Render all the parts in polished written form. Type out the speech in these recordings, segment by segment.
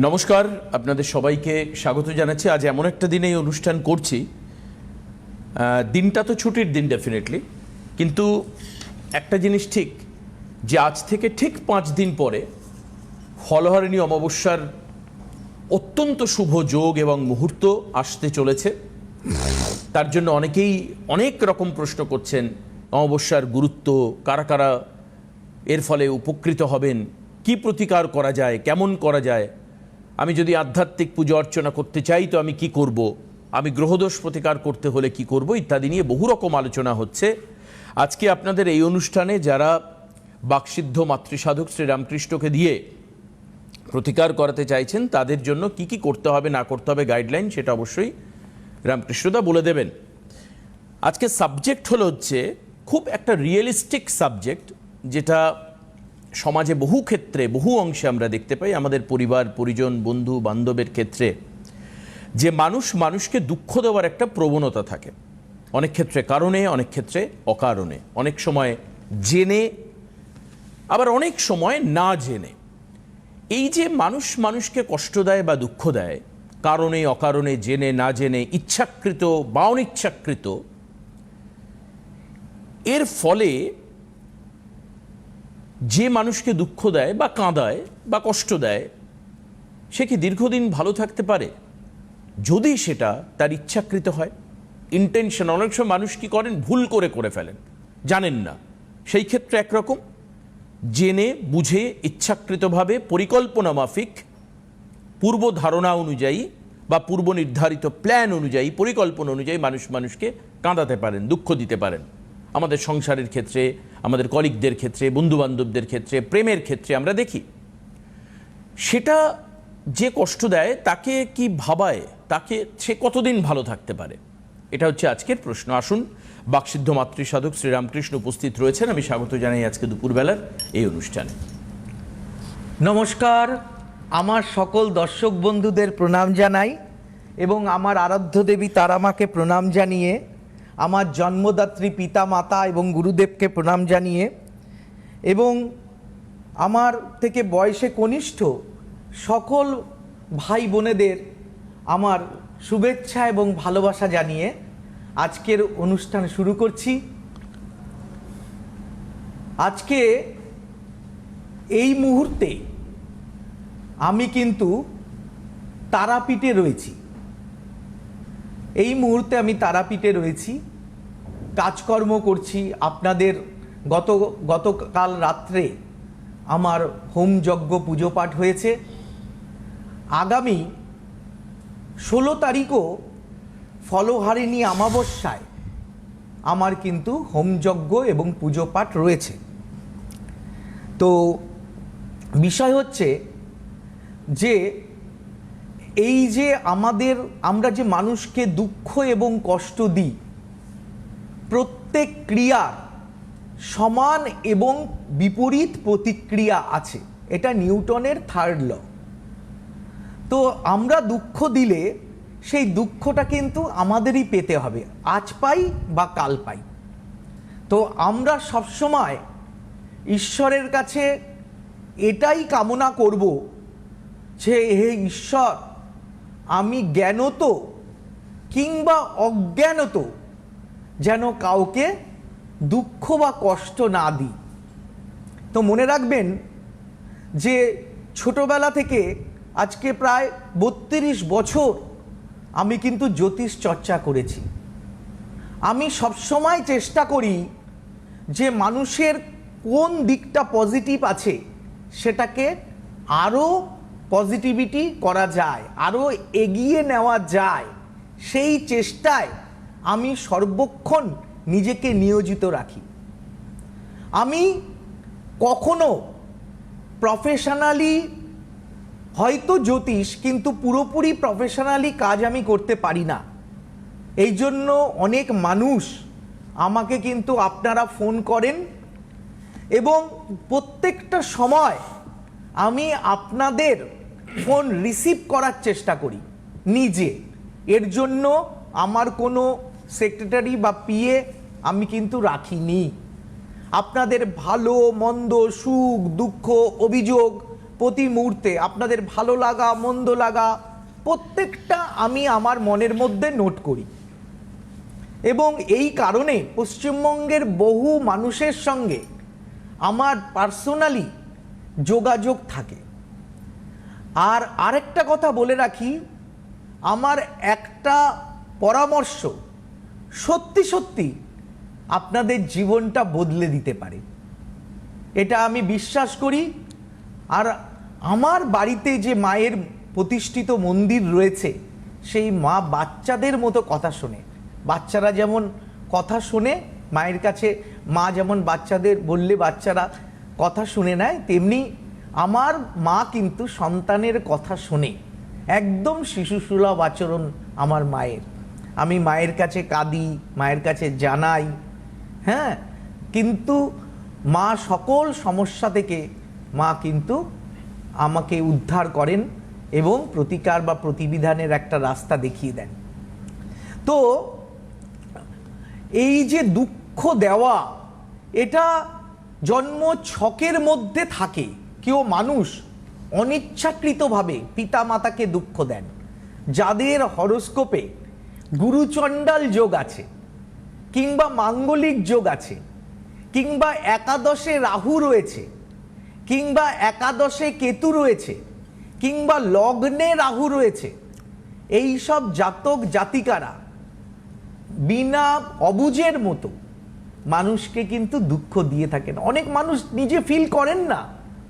নমস্কার, আপনাদের সবাইকে স্বাগত জানাচ্ছি। আজ এমন একটা দিনে এই অনুষ্ঠান করছি, দিনটা তো ছুটির দিন ডেফিনেটলি, কিন্তু একটা জিনিস ঠিক যে আজ থেকে ঠিক 5 দিন পরে ফলহারিণী অমাবস্যার অত্যন্ত শুভ যোগ এবং মুহূর্ত আসতে চলেছে। তার জন্য অনেকেই অনেক রকম প্রশ্ন করছেন, অমাবস্যার গুরুত্ব, কারা কারা এর ফলে উপকৃত হবেন, কি প্রতিকার করা যায়, কেমন করা যায়, আমি যদি আধ্যাত্মিক পুজো অর্চনা করতে চাই তো আমি কি করব, আমি গ্রহদোষ প্রতিকার করতে হলে কি করব, ইত্যাদি নিয়ে বহু রকম আলোচনা হচ্ছে। আজকে আপনাদের এই অনুষ্ঠানে যারা বাকসিদ্ধ মাতৃসাধক শ্রীরামকৃষ্ণকে দিয়ে প্রতিকার করাতে চাইছেন তাদের জন্য কি কি করতে হবে না করতে হবে গাইডলাইন, সেটা অবশ্যই রামকৃষ্ণদা বলে দেবেন। আজকে সাবজেক্ট হচ্ছে খুব একটা রিয়েলিস্টিক সাবজেক্ট, যেটা সমাজে বহু ক্ষেত্রে বহু অংশে আমরা দেখতে পাই, আমাদের পরিবার পরিজন বন্ধু বান্ধবের ক্ষেত্রে, যে মানুষকে দুঃখ দেওয়ার একটা প্রবণতা থাকে, অনেক ক্ষেত্রে কারণে, অনেক ক্ষেত্রে অকারণে, অনেক সময় জেনে, আবার অনেক সময় না জেনে। এই যে মানুষকে কষ্ট দেয় বা দুঃখ দেয়, কারণে অকারণে, জেনে না জেনে, ইচ্ছাকৃত বা অনিচ্ছাকৃত, এর ফলে যে মানুষকে দুঃখ দেয় বা কাঁদায় বা কষ্ট দেয়, সে কি দীর্ঘদিন ভালো থাকতে পারে যদি সেটা তার ইচ্ছাকৃত হয়, ইন্টেনশন? অনেক সময় মানুষ কি করেন, ভুল করে ফেলেন, জানেন না। সেই ক্ষেত্রে একরকম, জেনে বুঝে ইচ্ছাকৃতভাবে পরিকল্পনা মাফিক, পূর্ব ধারণা অনুযায়ী বা পূর্ব নির্ধারিত প্ল্যান অনুযায়ী, পরিকল্পনা অনুযায়ী মানুষকে কাঁদাতে পারেন, দুঃখ দিতে পারেন। আমাদের সংসারের ক্ষেত্রে, আমাদের কলিগদের ক্ষেত্রে, বন্ধুবান্ধবদের ক্ষেত্রে, প্রেমের ক্ষেত্রে আমরা দেখি। সেটা যে কষ্ট দেয় তাকে কি ভাবায়, তাকে সে কতদিন ভালো থাকতে পারে, এটা হচ্ছে আজকের প্রশ্ন। আসুন, বাকসিদ্ধ মাতৃসাধক শ্রীরামকৃষ্ণ উপস্থিত রয়েছেন, আমি স্বাগত জানাই আজকে দুপুরবেলার এই অনুষ্ঠানে। নমস্কার, আমার সকল দর্শক বন্ধুদের প্রণাম জানাই এবং আমার আরাধ্য দেবী তারামাকে প্রণাম জানিয়ে, আমার জন্মদাত্রী পিতা মাতা এবং গুরুদেবকে প্রণাম জানিয়ে, এবং আমার থেকে বয়সে কনিষ্ঠ সকল ভাই বোনেদের আমার শুভেচ্ছা এবং ভালোবাসা জানিয়ে আজকের অনুষ্ঠান শুরু করছি। আজকে এই মুহূর্তে আমি কিন্তু তারাপীঠে রয়েছি। এই মুহূর্তে আমি তারাপীঠে রয়েছি, কাজকর্ম করছি। আপনাদের গতকাল রাত্রে আমার হোম যজ্ঞ পুজো পাঠ হয়েছে। আগামী 16 তারিখও ফলহারিণী অমাবস্যায় আমার কিন্তু হোম যজ্ঞ এবং পুজো পাঠ রয়েছে। তো বিষয় হচ্ছে যে এই যে আমরা যে মানুষকে দুঃখ এবং কষ্ট দিই, প্রত্যেক ক্রিয়ার সমান এবং বিপরীত প্রতিক্রিয়া আছে, এটা নিউটনের 3rd ল। তো আমরা দুঃখ দিলে সেই দুঃখটা কিন্তু আমাদেরই পেতে হবে, আজ পাই বা কাল পাই। তো আমরা সবসময় ঈশ্বরের কাছে এটাই কামনা করব যে হে ঈশ্বর, আমি জ্ঞানত কিংবা অজ্ঞানত যেন কাউকে দুঃখ বা কষ্ট না দিই। তো মনে রাখবেন যে ছোটবেলা থেকে আজকে প্রায় 32 বছর আমি কিন্তু জ্যোতিষ চর্চা করেছি। আমি সবসময় চেষ্টা করি যে মানুষের কোন দিকটা পজিটিভ আছে সেটাকে আরও পজিটিভিটি করা যায়, আরও এগিয়ে নেওয়া যায়, সেই চেষ্টায় আমি সর্বক্ষণ নিজেকে নিয়োজিত রাখি। আমি কখনো প্রফেশনালি হয়তো জ্যোতিষ, কিন্তু পুরোপুরি প্রফেশনালি কাজ আমি করতে পারি না। এই জন্য অনেক মানুষ আমাকে কিন্তু আপনারা ফোন করেন এবং প্রত্যেকটা সময় আমি আপনাদের ফোন রিসিভ করার চেষ্টা করি নিজে। এর জন্য আমার কোনো সেক্রেটারি বা পিএ আমি কিন্তু রাখিনি। আপনাদের ভালো মন্দ, সুখ দুঃখ, অভিযোগ প্রতি মুহূর্তে আপনাদের ভালো লাগা মন্দ লাগা প্রত্যেকটা আমি আমার মনের মধ্যে নোট করি, এবং এই কারণে পশ্চিমবঙ্গের বহু মানুষের সঙ্গে আমার পার্সোনালি যোগাযোগ থাকে। আর আরেকটা কথা বলে রাখি, আমার একটা পরামর্শ সত্যি সত্যি আপনাদের জীবনটা বদলে দিতে পারে, এটা আমি বিশ্বাস করি। আর আমার বাড়িতে যে মায়ের প্রতিষ্ঠিত মন্দির রয়েছে, সেই মা বাচ্চাদের মতো কথা শোনে। বাচ্চারা যেমন কথা শোনে মায়ের কাছে, মা যেমন বাচ্চাদের বললে বাচ্চারা কথা শুনে নেয়, তেমনি আমার মা কিন্তু সন্তানের কথা শোনে। একদম শিশুসুলভ আচরণ আমার মায়ের। আমি মায়ের কাছে কাঁদি, মায়ের কাছে জানাই, হ্যাঁ, কিন্তু মা সকল সমস্যা থেকে মা কিন্তু আমাকে উদ্ধার করেন এবং প্রতিকার বা প্রতিবিধানের একটা রাস্তা দেখিয়ে দেন। তো এই যে দুঃখ দেওয়া, এটা জন্ম ছকের মধ্যে থাকে। কেউ মানুষ অনিচ্ছাকৃতভাবে পিতা মাতাকে দুঃখ দেন। যাদের হরোস্কোপে গুরুচণ্ডাল যোগ আছে, কিংবা মাঙ্গলিক যোগ আছে, কিংবা একাদশে রাহু রয়েছে, কিংবা একাদশে কেতু রয়েছে, কিংবা লগ্নে রাহু রয়েছে, এই সব জাতক জাতিকারা বিনা অবুঝের মতো মানুষকে কিন্তু দুঃখ দিয়ে থাকেন। অনেক মানুষ নিজে ফিল করেন না,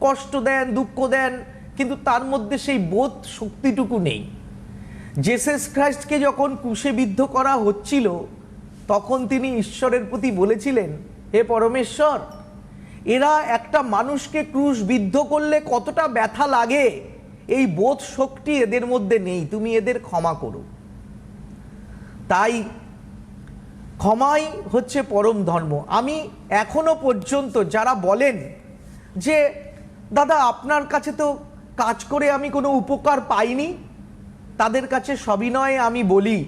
কষ্ট দেন, দুঃখ দেন, কিন্তু তার মধ্যে সেই বোধ শক্তিটুকু নেই। জেসাস খ্রাইস্টকে যখন ক্রুশে বিদ্ধ করা হচ্ছিল, তখন তিনি ঈশ্বরের প্রতি বলেছিলেন, হে পরমেশ্বর, এরা একটা মানুষকে ক্রুশ বিদ্ধ করলে কতটা ব্যথা লাগে, এই বোধ শক্তি এদের মধ্যে নেই, তুমি এদের ক্ষমা করো। তাই ক্ষমাই হচ্ছে পরম ধর্ম। আমি এখনো পর্যন্ত যারা বলেন যে দাদা আপনার কাছে তো কাজ করে আমি কোনো উপকার পাইনি, তাদের কাছে সবিনয়ে আমি বলি,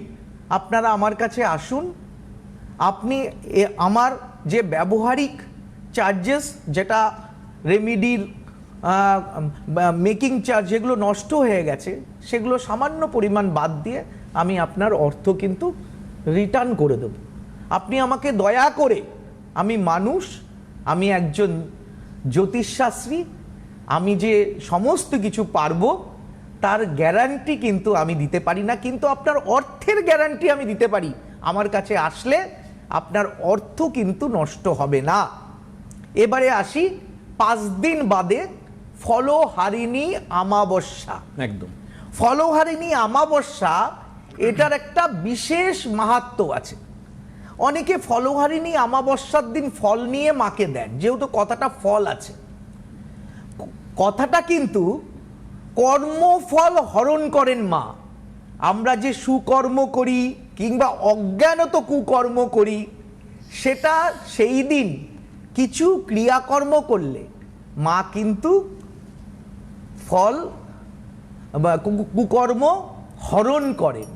আপনারা আমার কাছে আসুন। আপনি আমার যে ব্যবহারিক চার্জেস, যেটা রেমিডির মেকিং চার্জ, যেগুলো নষ্ট হয়ে গেছে, সেগুলো সামান্য পরিমাণ বাদ দিয়ে আমি আপনার অর্থ কিন্তু রিটার্ন করে দেব। আপনি আমাকে দয়া করে, আমি মানুষ, আমি একজন জ্যোতিষশাস্ত্রী, আমি যে সমস্ত কিছু পারবো তার গ্যারান্টি কিন্তু আমি দিতে পারি না, কিন্তু আপনার অর্থের গ্যারান্টি আমি দিতে পারি। আমার কাছে আসলে আপনার অর্থ কিন্তু নষ্ট হবে না। এবারে আসি 5 দিন বাদে ফলহারিণী অমাবস্যা। একদম ফলহারিণী অমাবস্যা, এটার একটা বিশেষ মাহাত্ম্য আছে। অনেকে ফলহারিণী অমাবস্যার দিন ফল নিয়ে মাকে দেন, যেহেতু কথাটা ফল আছে। কথাটা কিন্তু কর্মফল হরণ করেন মা। আমরা যে সুকর্ম করি কিংবা অজ্ঞানত কুকর্ম করি, সেটা সেই দিন কিছু ক্রিয়াকর্ম করলে মা কিন্তু ফল বা কুকর্ম হরণ করেন,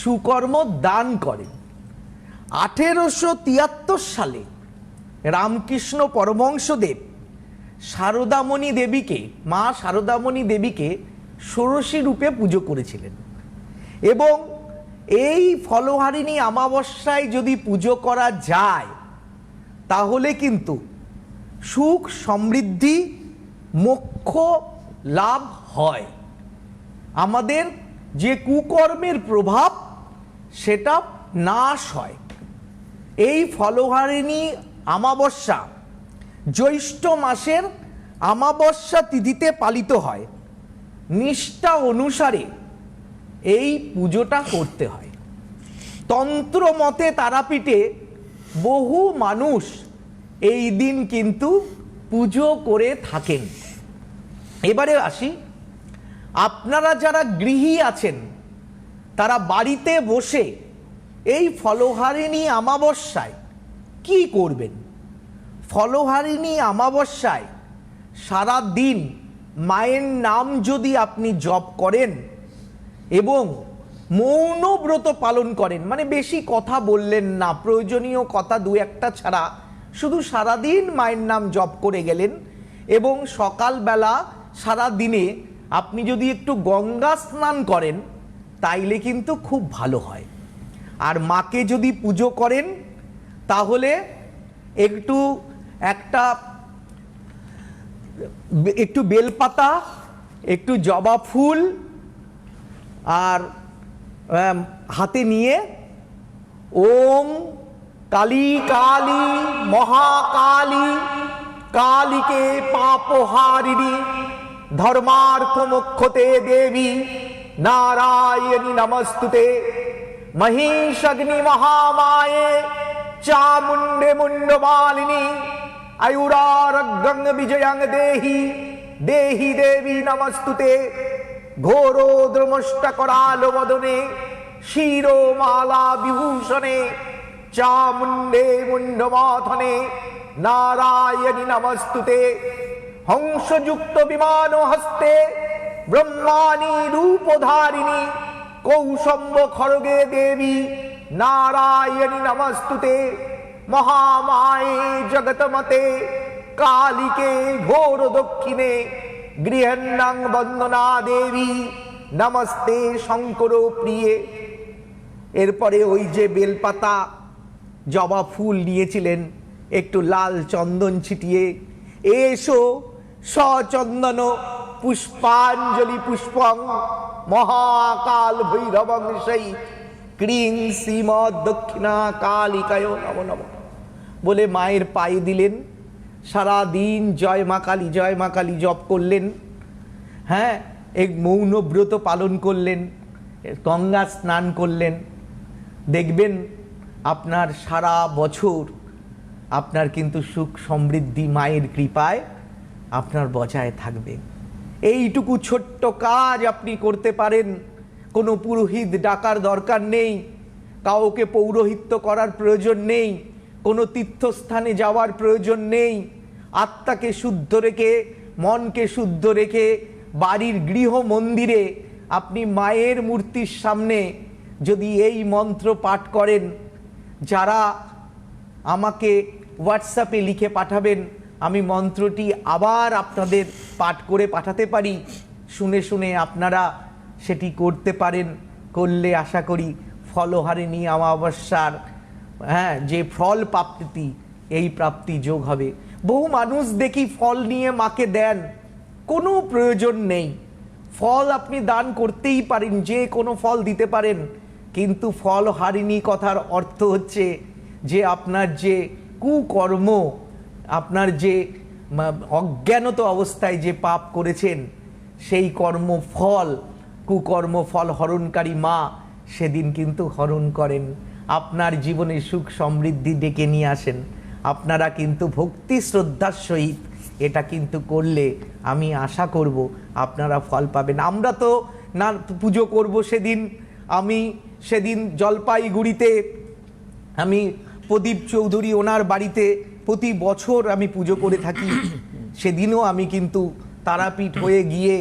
সুকর্ম দান করেন। 1873 সালে রামকৃষ্ণ পরমহংসদেব শারদামণি দেবীকে, মা শারদামণি দেবীকে ষোড়শী রূপে পুজো করেছিলেন। এবং এই ফলহারিণী অমাবস্যায় যদি পুজো করা যায়, তাহলে কিন্তু সুখ সমৃদ্ধি মোক্ষ লাভ হয়। আমাদের যে কুকর্মের প্রভাব, সেটা নাশ হয়। এই ফলহারিণী অমাবস্যা জ্যৈষ্ঠ মাসের অমাবস্যা তিথিতে পালিত হয়। নিষ্ঠা অনুসারে এই পুজোটা করতে হয়। তন্ত্র মতে তারাপীঠে বহু মানুষ এই দিন কিন্তু পুজো করে থাকেন। এবারে আসি, আপনারা যারা গৃহী আছেন, তারা বাড়িতে বসে এই ফলহারিণী অমাবস্যায় কি করবেন? ফলহারিণী অমাবস্যায় সারা দিন মায়ের নাম যদি আপনি জপ করেন এবং মৌন ব্রত পালন করেন, মানে বেশি কথা বললেন না, প্রয়োজনীয় কথা 2-1টা ছাড়া শুধু সারাদিন মায়ের নাম জপ করে গেলেন, এবং সকালবেলা সারা দিনে আপনি যদি একটু গঙ্গা স্নান করেন তাইলে কিন্তু খুব ভালো হয়। আর মাকে যদি পুজো করেন তাহলে একটু বেলপাতা, একটু জবা ফুল আর হাতে নিয়ে ওম কালী কালী মহাকালী কালীকে পাপহারিণী ধর্মার্থ মোক্ষতে দেবী নারায়ণী নমস্তুতে মহিষাগ্নি মহামায়ে চামুণ্ডে মুণ্ডমালিনী আয়ুরারোগ্যং বিজয়ং দেহি দেহি দেবী নমস্তুতে ঘোরোদ্রমষ্টকরালো বদনে শিরোমালা বিভূষণে চামুণ্ডে মুণ্ডমাথনে নারায়ণী নমস্তুতে হংসযুক্ত বিমান হস্তে ব্রহ্মাণী রূপধারিণী কৌশম্ব খড়গে দেবী নারায়ণী নমস্তুতে মহামায়ে জগতমতে কালীকে ঘোর দক্ষিণে গৃহন্নাং বন্দনা দেবী নমস্তে শঙ্কর প্রিয়ে। এরপরে ওই যে বেলপাতা জবা ফুল নিয়েছিলেন একটু লাল চন্দন ছিটিয়ে এসো সচন্দন পুষ্পাঞ্জলি পুষ্পং মহাকাল ভৈরবং সেই ক্রিং শ্রীমদ দক্ষিণা কালিকায় নমো নমঃ বলে মায়ের পায়ে দিলেন। সারা দিন জয় মা কালী জপ করলেন। হ্যাঁ, এক মৌন ব্রত পালন করলেন, গঙ্গা স্নান করলেন। দেখবেন আপনার সারা বছর আপনার কিন্তু সুখ সমৃদ্ধি মায়ের কৃপায় আপনার বজায় থাকবে। এইটুকু ছোট্ট কাজ আপনি করতে পারেন। কোনো পুরোহিত ডাকার দরকার নেই, কাউকে পৌরোহিত্য করার প্রয়োজন নেই, কোনো তীর্থস্থানে যাওয়ার প্রয়োজন নেই। আত্মাকে শুদ্ধ রেখে, মনকে শুদ্ধ রেখে বাড়ির গৃহ মন্দিরে আপনি মায়ের মূর্তির সামনে যদি এই মন্ত্র পাঠ করেন, যারা আমাকে হোয়াটসঅ্যাপে লিখে পাঠাবেন আমি মন্ত্রটি আবার আপনাদের পাঠ করে পাঠাতে পারি, শুনে শুনে আপনারা সেটি করতে পারেন। করলে আশা করি ফলহারিণী অমাবস্যার যে ফল প্রাপ্তি, এই প্রাপ্তি যোগ হবে। বহু মানুষ দেখি ফল নিয়ে মাকে দেন, কোনো প্রয়োজন নেই। ফল আপনি দান করতেই পারেন, যে কোনো ফল দিতে পারেন, কিন্তু ফলহারিণী কথার অর্থ হচ্ছে যে আপনার যে কুকর্ম, আপনার যে অজ্ঞানত অবস্থায় যে পাপ করেছেন সেই কর্মফল, কুকর্ম ফল হরণকারী মা সেদিন কিন্তু হরণ করেন, আপনার জীবনে সুখ সমৃদ্ধি ডেকে নিয়ে আসেন। আপনারা কিন্তু ভক্তি শ্রদ্ধার সহিত এটা কিন্তু করলে আমি আশা করব আপনারা ফল পাবেন। আমরা তো না পুজো করব সেদিন, আমি সেদিন জলপাইগুড়িতে আমি প্রদীপ চৌধুরী ওনার বাড়িতে প্রতি বছর আমি পুজো করে থাকি। সেদিনও আমি কিন্তু তারাপীঠ হয়ে গিয়ে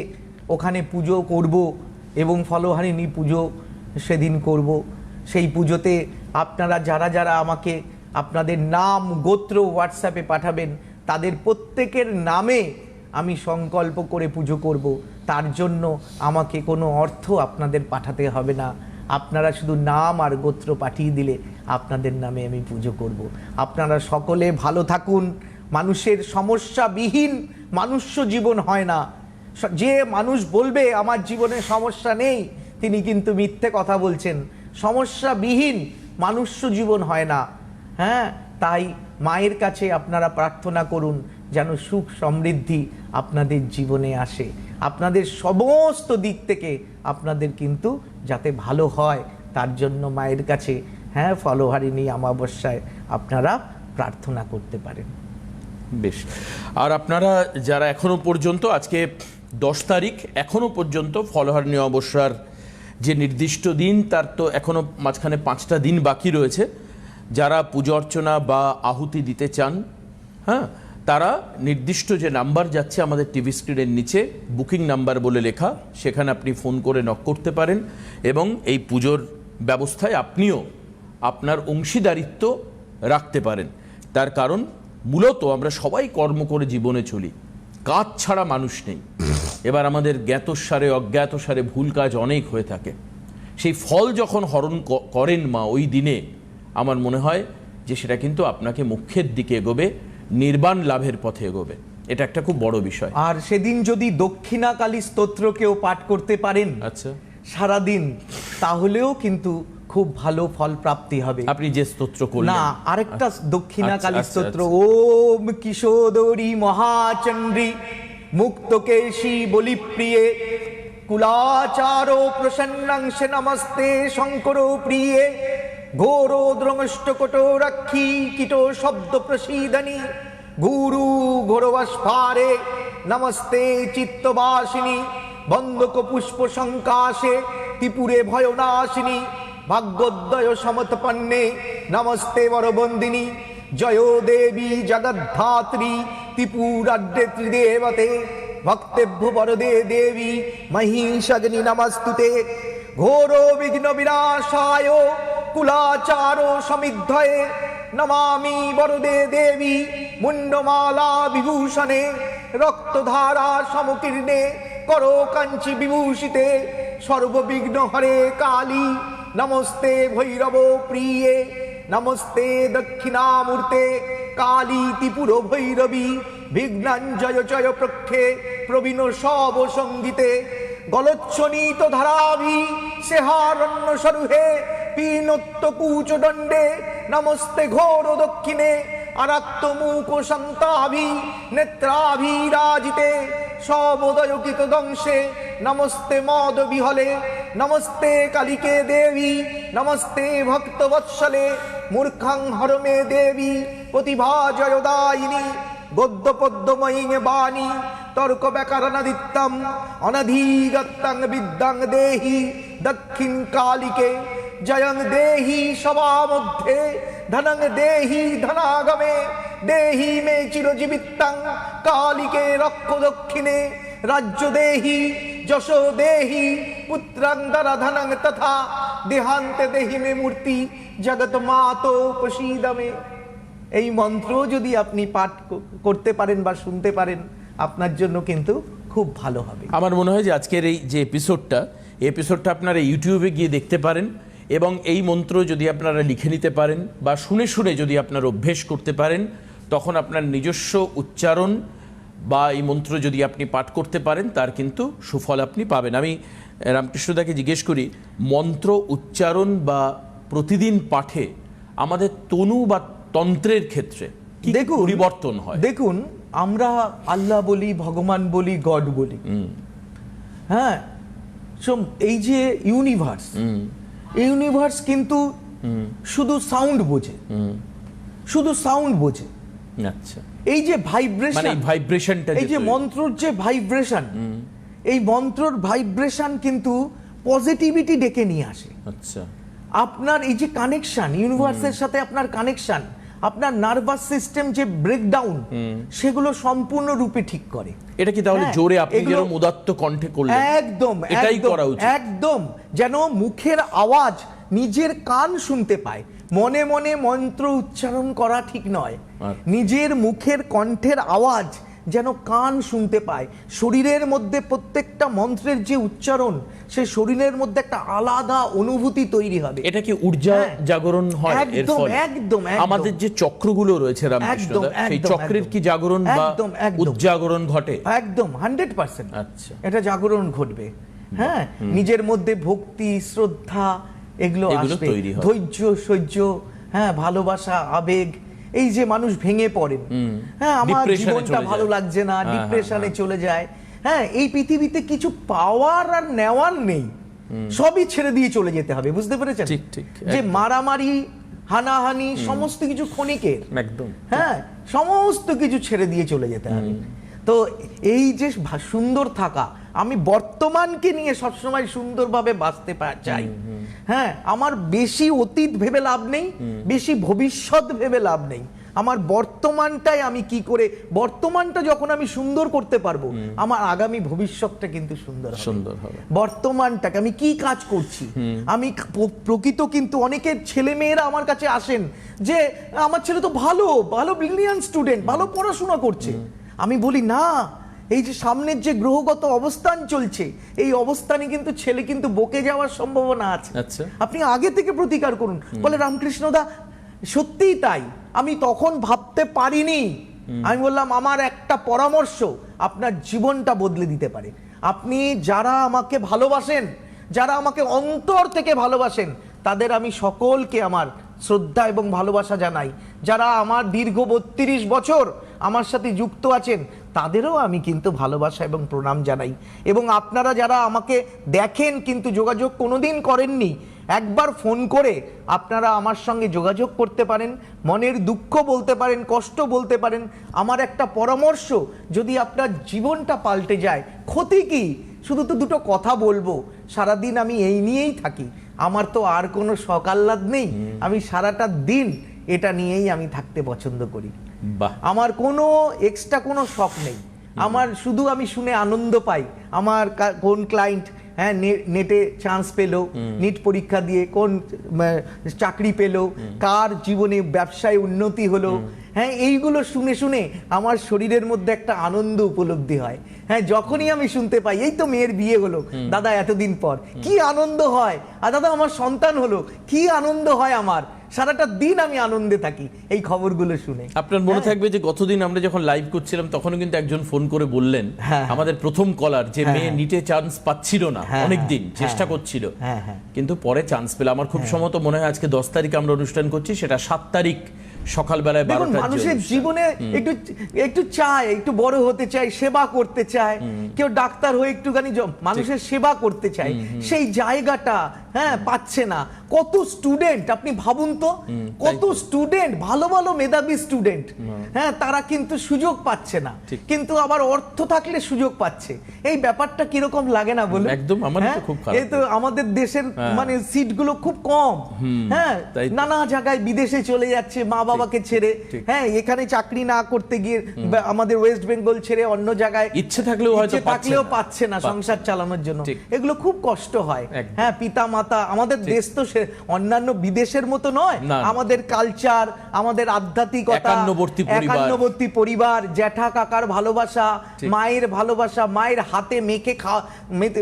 ওখানে পুজো করব এবং ফলহারিণী পুজো সেদিন করব। সেই পুজোতে আপনারা যারা যারা আমাকে আপনাদের নাম গোত্র হোয়াটসঅ্যাপে পাঠাবেন তাদের প্রত্যেকের নামে আমি সংকল্প করে পুজো করব। তার জন্য আমাকে কোনো অর্থ আপনাদের পাঠাতে হবে না, আপনারা শুধু নাম আর গোত্র পাঠিয়ে দিলে আপনাদের নামে আমি পুজো করব। আপনারা সকলে ভালো থাকুন। মানুষের সমস্যাবিহীন মানুষ্য জীবন হয় না। যে মানুষ বলবে আমার জীবনে সমস্যা নেই, তিনি কিন্তু মিথ্যে কথা বলছেন। সমস্যাবিহীন মানুষ্য জীবন হয় না। হ্যাঁ, তাই মায়ের কাছে আপনারা প্রার্থনা করুন যেন সুখ সমৃদ্ধি আপনাদের জীবনে আসে, আপনাদের সমস্ত দিক থেকে আপনাদের কিন্তু যাতে ভালো হয় তার জন্য মায়ের কাছে ফলহারিণী অমাবস্যায় আপনারা প্রার্থনা করতে পারেন। বেশ। আর আপনারা যারা এখনো পর্যন্ত, আজকে 10 তারিখ, এখনো পর্যন্ত ফলহারিণী অমাবস্যার যে নির্দিষ্ট দিন তার তো এখনো মাঝখানে 5টা দিন বাকি রয়েছে। যারা পুজো অর্চনা বা আহুতি দিতে চান, তারা নির্দিষ্ট যে নাম্বার যাচ্ছে আমাদের টিভি স্ক্রিনের নিচে, বুকিং নাম্বার বলে লেখা, সেখানে আপনি ফোন করে নক করতে পারেন এবং এই পুজোর ব্যবস্থায় আপনিও আপনার অংশীদারিত্ব রাখতে পারেন। তার কারণ মূলত আমরা সবাই কর্ম করে জীবনে চলি, কাজ ছাড়া মানুষ নেই। এবার আমাদের জ্ঞাতসারে অজ্ঞাতসারে ভুল কাজ অনেক হয়ে থাকে, সেই ফল যখন হরণ করেন মা ওই দিনে, আমার মনে হয় যে সেটা কিন্তু আপনাকে মুখ্যের দিকে এগোবে, নির্বাণ লাভের পথে এগোবে। এটা একটা খুব বড় বিষয়। আর সেদিন যদি দক্ষিণাকালী স্তোত্র কেউ পাঠ করতে পারেন আচ্ছা, সারাদিন, তাহলেও কিন্তু খুব ভালো ফল প্রাপ্তি হবে। আপনি যে স্তোত্র করলেন, না, আরেকটা দক্ষিণাকালী আচ্ছা, স্তোত্র, আচ্ছা। ওম কিশোদরী মহাচন্দ্রী মুক্তকেশী বলিপ্রিয়ে কুলাচারো প্রসন্নাংশে নমস্তে শঙ্কর প্রিয়ে ঘোরো দ্রমষ্টকটো রক্ষী কীটো শব্দ প্রসীদনী গুরু ঘোরবাস্ফারে নমস্তে চিত্তবাসিনী বন্দক পুষ্প সংকাশে ত্রিপুরে ভয়নাশিনী ভাগ্যোদয় সমতপন্নে নমস্তে বরবন্দিনী জয় দেবী জগদ্ধাত্রী ত্রিপুরাড্যে ত্রিদেবতে ভক্তেভ্য বরদে দেবী মহিষাগ্নি নমস্তুতে ঘোর বিঘ্ন বিনাশায় কুলাচারো সমিদ্ধয়ে নমামি বরদে দেবী মুন্ডমালা বিভূষণে রক্তধারা সমকীর্ণে করো কাঞ্চি বিভূষিতে সর্ববিঘ্ন হরে কালী নমস্তে ভৈরব প্রিয়ে নমস্তে দক্ষিণামূর্তে কালী ত্রিপুর ভৈরবী বিঘ্নাঞ্জয় জয় প্রক্ষে প্রবীণ সব সঙ্গীতে গলোচ্ছনিত ধারাভি সেহারণ্য সরুহে পীনত্ব কুচ দণ্ডে নমস্তে ঘোর দক্ষিণে আরাত্ত মুখ সন্তাভি নেত্রাভিরাজিতে সবোদয়কিত দংশে নমস্তে মদ বিহলে নমস্তে কালিকে দেবী নমস্তে ভক্তবৎসলে মূর্খাং হরমে দেবী প্রতিভা জয়দায়িনী গদ্য পদ্মময়ী বাণী তর্ক ব্যাকরণাদিত্যম অনধিগত্যং বিদ্যাং দেহি দক্ষিণ কালিকে জয়ং দেহি সভা মধ্যে ধনং দেহি ধনাগমে দেহি মে চিরজীবিতং কালিকে রক্ষ দক্ষিণে রাজ্য দেহি যশ দেহি পুত্রং ধনং তথা দেহান্তে দেহি মে মূর্তি জগৎ মাতো প্রসীদমে। এই মন্ত্র যদি আপনি পাঠ করতে পারেন বা শুনতে পারেন, আপনার জন্য কিন্তু খুব ভালো হবে। আমার মনে হয় যে আজকের এই যে এপিসোডটা আপনারা ইউটিউবে গিয়ে দেখতে পারেন, এবং এই মন্ত্র যদি আপনারা লিখে নিতে পারেন বা শুনে শুনে যদি আপনারা অভ্যেস করতে পারেন, তখন আপনার নিজস্ব উচ্চারণ বা এই মন্ত্র যদি আপনি পাঠ করতে পারেন, তার কিন্তু সুফল আপনি পাবেন। আমি রামকৃষ্ণদাকে জিজ্ঞেস করি, মন্ত্র উচ্চারণ বা প্রতিদিন পাঠে আমাদের তনু বা তন্ত্রের ক্ষেত্রে কি পরিবর্তন হয়? দেখুন, আমরা আল্লাহ বলি, ভগবান বলি, গড বলি, হ্যাঁ, এই যে ইউনিভার্স কিন্তু শুধু সাউন্ড বোঝে, শুধু সাউন্ড বোঝে। আচ্ছা, এই যে ভাইব্রেশনটা, এই যে মন্ত্রর যে ভাইব্রেশন, এই মন্ত্রর ভাইব্রেশন কিন্তু পজিটিভিটি ডেকে নিয়ে আসে। আচ্ছা, আপনার এই যে কানেকশন, ইউনিভার্সের সাথে আপনার কানেকশন, আপনার নার্ভাস সিস্টেম যে ব্রেকডাউন, সেগুলো সম্পূর্ণ রূপে ঠিক করে। এটা কি তাহলে জোরে আপনি যেরকম উদাত্ত কণ্ঠে করলেন, একদম এটাই করা উচিত? একদম, যেন মুখের আওয়াজ নিজের কান শুনতে পায়। মনে মনে মন্ত্র উচ্চারণ করা ঠিক নয়, নিজের মুখের কণ্ঠের আওয়াজ যেন কান শুনতে পায়। শরীরের মধ্যে প্রত্যেকটা মন্ত্রের যে উচ্চারণ, সে শরীরের মধ্যে একটা আলাদা অনুভূতি তৈরি হবে। এটা কি ঊর্জা জাগরণ হয় এর ফলে? একদম। আমাদের যে চক্রগুলো রয়েছে রামকৃষ্ণদা, সেই চক্রের কি জাগরণ বা উজ্জাগরণ ঘটে? একদম 100%। আচ্ছা, এটা জাগরণ ঘটবে। হ্যাঁ, নিজের মধ্যে ভক্তি, শ্রদ্ধা এগুলো আসবে, ধৈর্য, সহ্য, হ্যাঁ, ভালোবাসা, আবেগ। এই যে মানুষ ভেঙে পড়েন, হ্যাঁ, আমার জীবনটা ভালো লাগছে না, ডিপ্রেশনে চলে যায়, হ্যাঁ, এই পৃথিবীতে কিছু পাওয়ার আর নেওয়ার নেই, সবই ছেড়ে দিয়ে চলে যেতে হবে। বুঝতে পেরেছেন? যে মারামারি, হানাহানি সমস্ত কিছু ক্ষণিকের, একদম, হ্যাঁ, সমস্ত কিছু ছেড়ে দিয়ে চলে যেতে হবে। তো এই যে সুন্দর থাকা, আমি বর্তমানকে নিয়ে সবসময় সুন্দরভাবে বাঁচতে চাই। হ্যাঁ, আমার বেশি অতীত ভেবে লাভ নেই, বেশি ভবিষ্যৎ ভেবে লাভ নেই। আমার বর্তমানটাই আমি কি করে, বর্তমানটা যখন আমি সুন্দর করতে পারবো, আমার আগামী ভবিষ্যৎটা কিন্তু সুন্দর হবে। বর্তমানটাকে আমি কি কাজ করছি, আমি প্রকৃত কিন্তু অনেকের ছেলে মেয়েরা আমার কাছে আসেন যে আমার ছেলে তো ভালো ব্রিলিয়ান্ট স্টুডেন্ট, ভালো পড়াশোনা করছে। আমি বলি না, এই যে সামনের যে গ্রহগত অবস্থান চলছে, এই অবস্থানে কিন্তু ছেলে কিন্তু বকে যাওয়ার সম্ভাবনা আছে। আচ্ছা। আপনি আগে থেকে প্রতিকার করুন। বলে রামকৃষ্ণদা সত্যিই তাই, আমি তখন ভাবতে পারিনি। আমি বললাম আমার একটা পরামর্শ আপনার জীবনটা বদলে দিতে পারে। আপনি যারা আমাকে ভালোবাসেন, যারা আমাকে অন্তর থেকে ভালোবাসেন, তাদের আমি সকলকে আমার শ্রদ্ধা এবং ভালোবাসা জানাই। যারা আমার দীর্ঘ 32 বছর আমার সাথে যুক্ত আছেন, তাদেরও আমি কিন্তু ভালোবাসা এবং প্রণাম জানাই। এবং আপনারা যারা আমাকে দেখেন কিন্তু যোগাযোগ কোনোদিন করেননি, একবার ফোন করে আপনারা আমার সঙ্গে যোগাযোগ করতে পারেন, মনের দুঃখ বলতে পারেন, কষ্ট বলতে পারেন। আমার একটা পরামর্শ, যদি আপনার জীবনটা পাল্টে যায়, ক্ষতি কি? শুধু তো দুটো কথা বলবো, সারাদিন আমি এই নিয়েই থাকি, আমার তো আর কোনো শখ আহ্লাদ নেই, আমি সারাটা দিন এটা নিয়েই আমি থাকতে পছন্দ করি। বাহ, আমার কোনো এক্সট্রা কোনো শখ নেই, আমার শুধু আমি শুনে আনন্দ পাই। আমার কোন ক্লায়েন্ট নেটে চান্স পেলো, নিট পরীক্ষা দিয়ে কোন চাকরি পেলো, কার জীবনে ব্যবসায় উন্নতি হলো, হ্যাঁ, এইগুলো শুনে শুনে আমার শরীরের মধ্যে একটা আনন্দ উপলব্ধি হয়। হ্যাঁ, যখনই আমি শুনতে পাই এই তো মেয়ের বিয়ে হলো দাদা এতদিন পর, কি আনন্দ হয়। আর দাদা আমার সন্তান হলো, কি আনন্দ হয়। আমার সারাটা দিন আমি আনন্দে থাকি এই খবরগুলো শুনে। আপনার মনে থাকবে যে গতদিন আমরা যখন লাইভ করছিলাম তখনও কিন্তু একজন ফোন করে বললেন, আমাদের প্রথম কলার, যে মেয়ে নিটে চান্স পাচ্ছিল না, অনেকদিন চেষ্টা করছিল, কিন্তু পরে চান্স পেল। আমার খুব সম্ভবত মনে হয় আজকে 10 তারিখ আমরা অনুষ্ঠান করছি, সেটা 7 তারিখ সকালবেলায় 12টার। মানুষের জীবনে একটু একটু চায়, একটু বড় হতে চায়, সেবা করতে চায়, কেউ ডাক্তার হয়ে একটুখানি মানুষের সেবা করতে চায়, সেই জায়গাটা পাচ্ছে না। কত স্টুডেন্ট আপনি ভাবুন তো, কত স্টুডেন্ট, ভালো ভালো মেধাবী স্টুডেন্ট, তারা কিন্তু সুযোগ পাচ্ছে না, কিন্তু আবার অর্থ থাকলে সুযোগ পাচ্ছে। এই ব্যাপারটা কিরকম লাগে না বলুন? একদম, আমার তো খুব খারাপ। এই তো আমাদের দেশের মানে সিটগুলো খুব কম, নানা জায়গায় বিদেশে চলে যাচ্ছে মা বাবাকে ছেড়ে, এখানে চাকরি না করতে গিয়ে আমাদের ওয়েস্ট বেঙ্গল ছেড়ে অন্য জায়গায় ইচ্ছে থাকলেও হয়তো পাচ্ছে না সংসার চালানোর জন্য। এগুলো খুব কষ্ট হয়। পিতা মাতা, আমাদের দেশ তো অন্যান্য বিদেশের মতো নয়, আমাদের কালচার, আমাদের আধ্যাত্মিকতা, একান্নবর্তী পরিবার, জ্যাঠা কাকার ভালোবাসা, মায়ের ভালোবাসা, মায়ের হাতে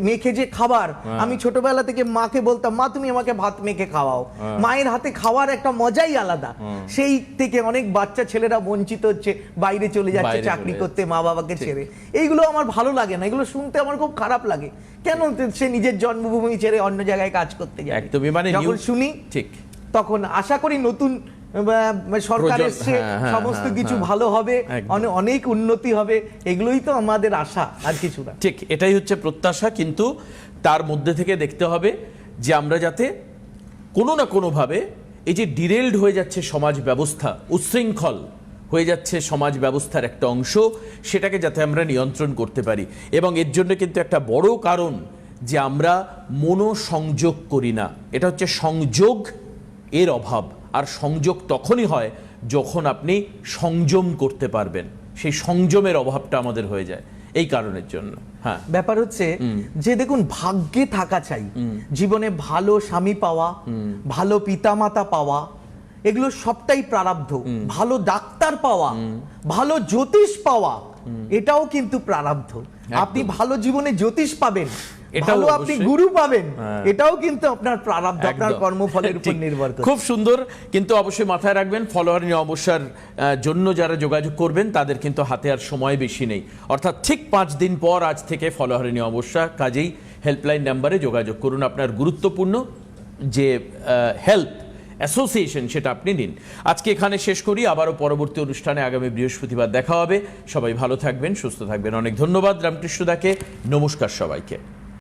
মেখে যে খাবার, আমি ছোটবেলা থেকে মাকে বলতাম, মা তুমি আমাকে ভাত মেখে খাওয়াও। মায়ের হাতে খাওয়ার একটা মজাই আলাদা। সেই থেকে অনেক বাচ্চা ছেলেরা বঞ্চিত হচ্ছে, বাইরে চলে যাচ্ছে চাকরি করতে মা বাবাকে ছেড়ে। এইগুলো আমার ভালো লাগে না, এগুলো শুনতে আমার খুব খারাপ লাগে। কেন সে নিজের জন্মভূমি ছেড়ে অন্য জায়গায় কাজ করতে যায়? যখন শুনি ঠিক তখন আশা করি নতুন সরকার এসছে, সমস্ত কিছু ভালো হবে, অনেক উন্নতি হবে, এগুলোই তো আমাদের আশা, আর কিছু না। ঠিক, এটাই হচ্ছে প্রত্যাশা। কিন্তু তার মধ্যে থেকে দেখতে হবে যে আমরা যাতে কোনো না কোনোভাবে এই যে ডিরেলড হয়ে যাচ্ছে সমাজ ব্যবস্থা, উচ্ছৃঙ্খল হয়ে যাচ্ছে সমাজ ব্যবস্থার একটা অংশ, সেটাকে যাতে আমরা নিয়ন্ত্রণ করতে পারি। এবং এর জন্য কিন্তু একটা বড় কারণ যে আমরা মনোসংযোগ করি না, এটা হচ্ছে সংযোগ এর অভাব। আর সংযোগ তখনই হয় যখন আপনি সংযম করতে পারবেন, সেই সংযমের অভাবটা আমাদের হয়ে যায় এই কারণের জন্য। হ্যাঁ, ব্যাপার হচ্ছে যে দেখুন, ভাগ্যে থাকা চাই, জীবনে ভালো স্বামী পাওয়া, ভালো পিতামাতা পাওয়া, এগুলো সবটাই প্রারব্ধ। ভালো ডাক্তার পাওয়া, ভালো জ্যোতিষ পাওয়া, এটাও কিন্তু প্রারব্ধ। আপনি ভালো জীবনে জ্যোতিষ পাবেন, ভালো আপনি গুরু পাবেন, এটাও কিন্তু আপনার প্রারব্ধ, আপনার কর্মফলের উপর নির্ভর করে। খুব সুন্দর। কিন্তু অবশ্যই মাথায় রাখবেন, ফলোয়ার নিয়ে অবসর জন্য যারা যোগাযোগ করবেন তাদের কিন্তু হাতে আর সময় বেশি নেই। অর্থাৎ ঠিক 5 দিন পর আজ থেকে ফলোয়ার নিয়ে অবসর, কাজেই হেল্পলাইন নাম্বারে যোগাযোগ করুন। আপনার গুরুত্বপূর্ণ যে হেল্প অ্যাসোসিয়েশন সেটা আপনি নিন। আজকে এখানে শেষ করি, আবারও পরবর্তী অনুষ্ঠানে আগামী বৃহস্পতিবার দেখা হবে। সবাই ভালো থাকবেন, সুস্থ থাকবেন। অনেক ধন্যবাদ রামকৃষ্ণদাকে, নমস্কার সবাইকে।